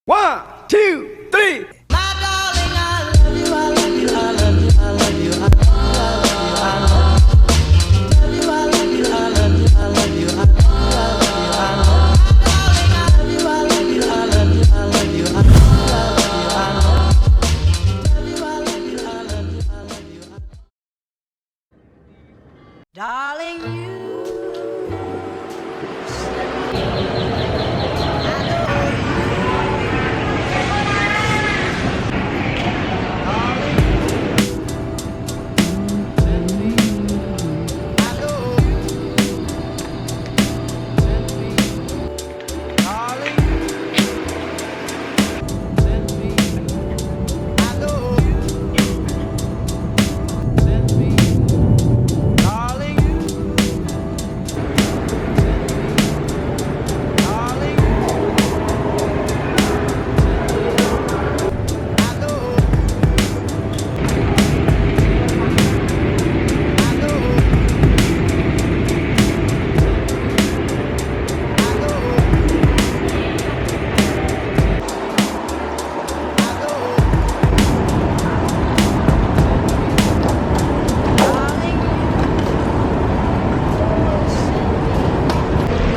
1, 2, 3. Darling, you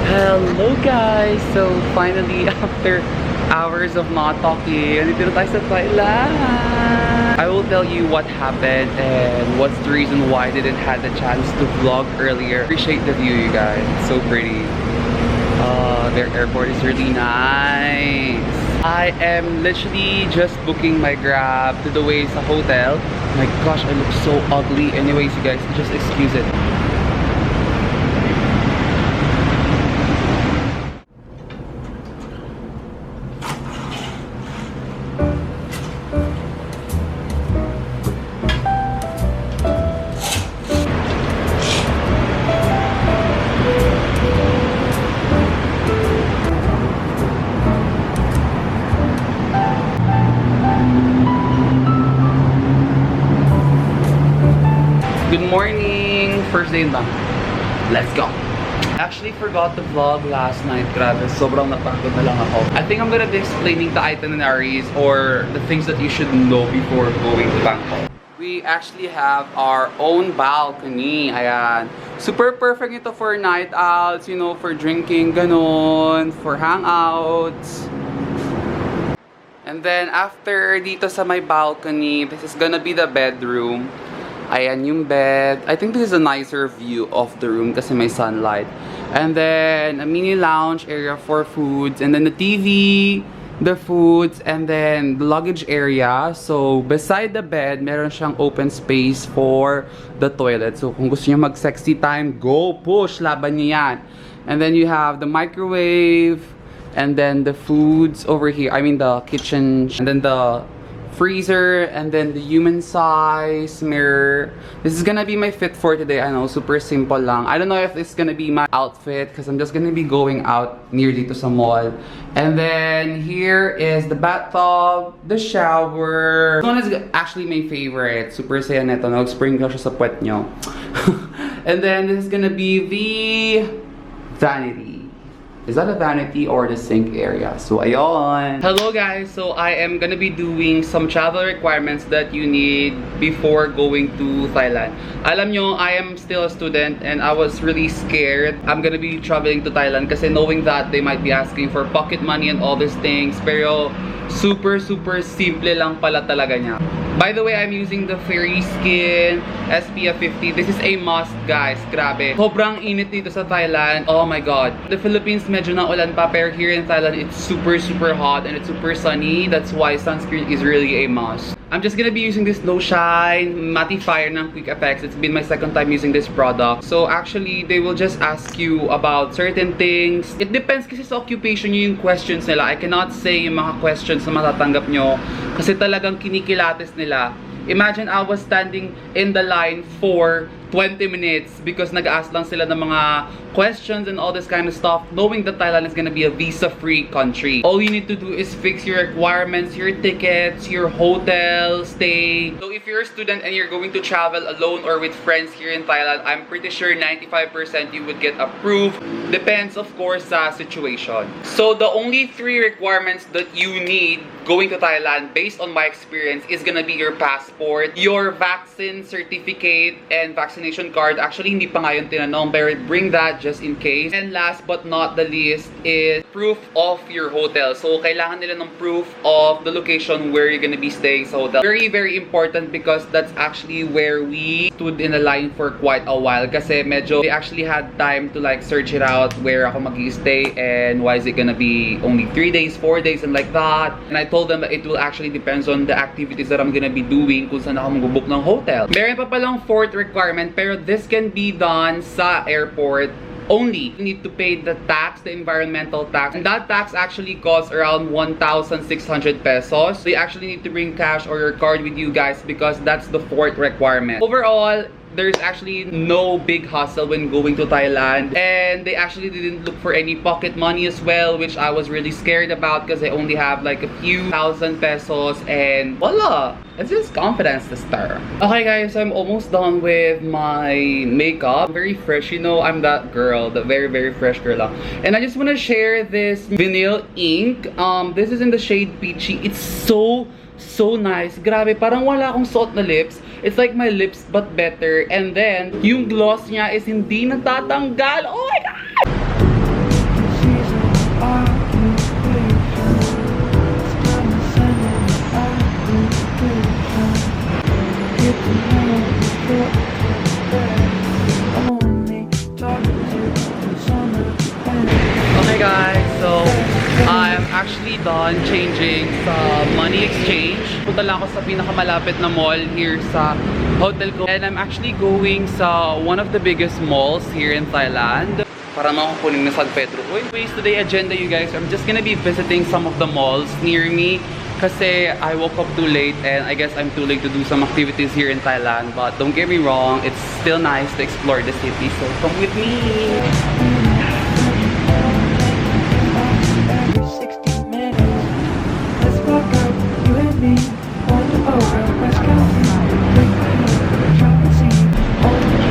Hello guys! So finally, after hours of not talking, nandito na tayo sa Thailand! I will tell you what happened and what's the reason why I didn't have the chance to vlog earlier. Appreciate the view, you guys. It's so pretty. Their airport is really nice. I am literally just booking my Grab to the way sa hotel. My gosh, I look so ugly. Anyways, you guys, just excuse it. Good morning! First day in Bangkok. Let's go! I actually forgot the vlog last night. Grabe, sobrang napagod na lang ako. I think I'm gonna be explaining the itineraries or the things that you should know before going to Bangkok. We actually have our own balcony. Ayan. Super perfect ito for night outs, you know, for drinking, ganon, for hangouts. And then after dito sa my balcony, this is gonna be the bedroom. Ayan yung bed. I think this is a nicer view of the room kasi may sunlight. And then a mini lounge area for foods. And then the TV, the foods, and then the luggage area. So beside the bed, meron siyang open space for the toilet. So kung gusto niyo mag-sexy time, go push! Laban niyo yan. And then you have the microwave. And then the foods over here. I mean the kitchen. And then the freezer, and then the human size mirror. This is gonna be my fit for today. I know, super simple lang. I don't know if it's gonna be my outfit because I'm just gonna be going out near dito sa mall. And then here is the bathtub, the shower. This one is actually my favorite. Super saya neto. Nag-sprinkle siya sa puwet nyo. And then this is gonna be the vanity. Is that a vanity or the sink area? So, ayon. Hello guys! So, I am gonna be doing some travel requirements that you need before going to Thailand. Alam nyo, I am still a student and I was really scared. I'm gonna be traveling to Thailand kasi knowing that they might be asking for pocket money and all these things. Pero, super simple lang pala talaga niya. By the way, I'm using the Skin SPF 50. This is a must, guys. Grabe. Sobrang init dito sa Thailand. Oh my God. The Philippines medyo na ulan pa, pero here in Thailand, it's super hot and it's super sunny. That's why sunscreen is really a must. I'm just gonna be using this low shine Mattifier ng QuickFX. It's been my second time using this product. So actually, they will just ask you about certain things. It depends kasi sa occupation nyo yung questions nila. I cannot say yung mga questions na matatanggap nyo kasi talagang kinikilates nila. Imagine I was standing in the line for 20 minutes because nag-ask lang sila ng mga questions and all this kind of stuff, knowing that Thailand is gonna be a visa-free country. All you need to do is fix your requirements, your tickets, your hotel stay. So if you're a student and you're going to travel alone or with friends here in Thailand, I'm pretty sure 95% you would get approved. Depends, of course, sa situation. So the only 3 requirements that you need going to Thailand, based on my experience, is gonna be your passport, your vaccine certificate, and vaccination card. Actually, hindi pa nga yun tinanong, but bring that just in case. And last but not the least is proof of your hotel. So, kailangan nila ng proof of the location where you're gonna be staying sa hotel. Very, very important because that's actually where we stood in the line for quite a while. Kasi medyo, we actually had time to like search it out where ako mag-stay and why is it gonna be only 3 days, 4 days, and like that. And I told them that it will actually depends on the activities that I'm gonna be doing kung saan ako mag-book ng hotel. Meron pa palang 4th requirement, pero this can be done sa airport only. You need to pay the tax, the environmental tax. And that tax actually costs around 1,600 pesos. So you actually need to bring cash or your card with you guys because that's the 4th requirement. Overall, there's actually no big hustle when going to Thailand, and they actually didn't look for any pocket money as well, which I was really scared about because I only have like a few thousand pesos, and voila, it's just confidence to start. Okay guys, so I'm almost done with my makeup. Very fresh, you know, I'm that girl, the very, very fresh girl lang. And I just want to share this vinyl ink. This is in the shade Peachy. It's so nice. Grabe, parang wala akong suot na lips. It's like my lips but better. And then, yung gloss niya is hindi natatanggal. Oh my God! Okay guys, so I'm actually done changing sa money exchange. Punta lang ako sa pinakamalapit na mall here sa hotel ko. And I'm actually going sa one of the biggest malls here in Thailand. Para makukunin na San Pedro. Anyways, today agenda you guys, I'm just gonna be visiting some of the malls near me. Kasi I woke up too late and I guess I'm too late to do some activities here in Thailand. But don't get me wrong, it's still nice to explore the city. So come with me!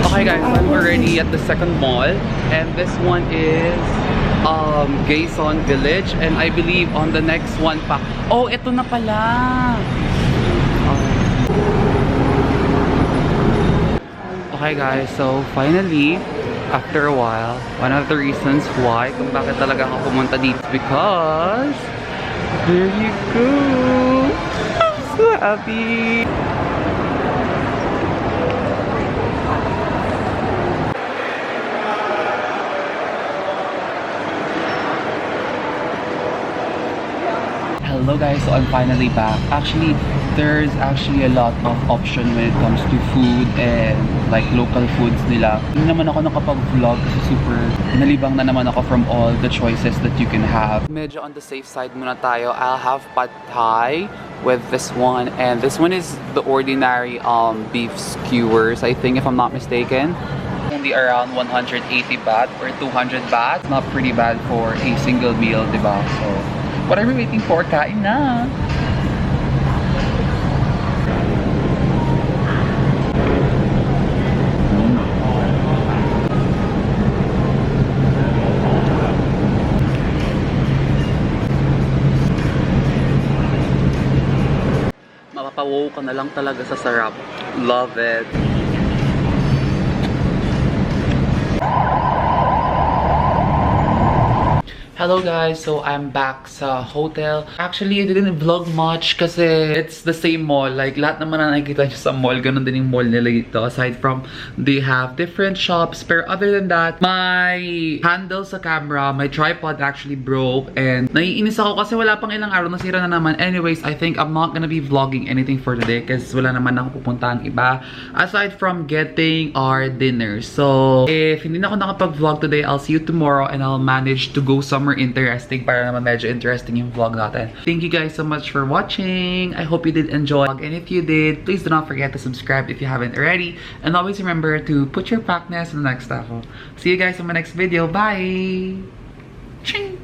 Okay guys, I'm already at the second mall, and this one is Gaison Village, and I believe on the next one pa. Oh, ito na pala. Okay guys, so finally, after a while, one of the reasons why kung bakit talaga ako pumunta dito because there you go. I'm so happy. Hello guys, so I'm finally back. Actually, there's actually a lot of option when it comes to food and like local foods nila. Hindi naman ako nakapag-vlog kasi super nalibang na naman ako from all the choices that you can have. Medyo on the safe side muna tayo. I'll have pad thai with this one, and this one is the ordinary beef skewers, I think, if I'm not mistaken. Only around 180 baht or 200 baht. Not pretty bad for a single meal, diba? So what are we waiting for? Kain na! Mapapawaw ka na lang talaga sa sarap. Love it! Hello guys, so I'm back sa hotel. Actually, I didn't vlog much kasi it's the same mall. Like, lahat naman na nakikita nyo sa mall, ganun din yung mall nila dito. Aside from, they have different shops. Pero other than that, my handle sa camera, my tripod actually broke. And naiinis ako kasi wala pang ilang araw, nasira na naman. Anyways, I think I'm not gonna be vlogging anything for today kasi wala naman ako pupuntahan iba. Aside from getting our dinner. So, if hindi na ako nakapag-vlog today, I'll see you tomorrow and I'll manage to go somewhere more interesting para naman medyo interesting yung vlog natin. Thank you guys so much for watching. I hope you did enjoy. And if you did, please do not forget to subscribe if you haven't already. And always remember to put your practice in the next level. See you guys in my next video. Bye! Ching!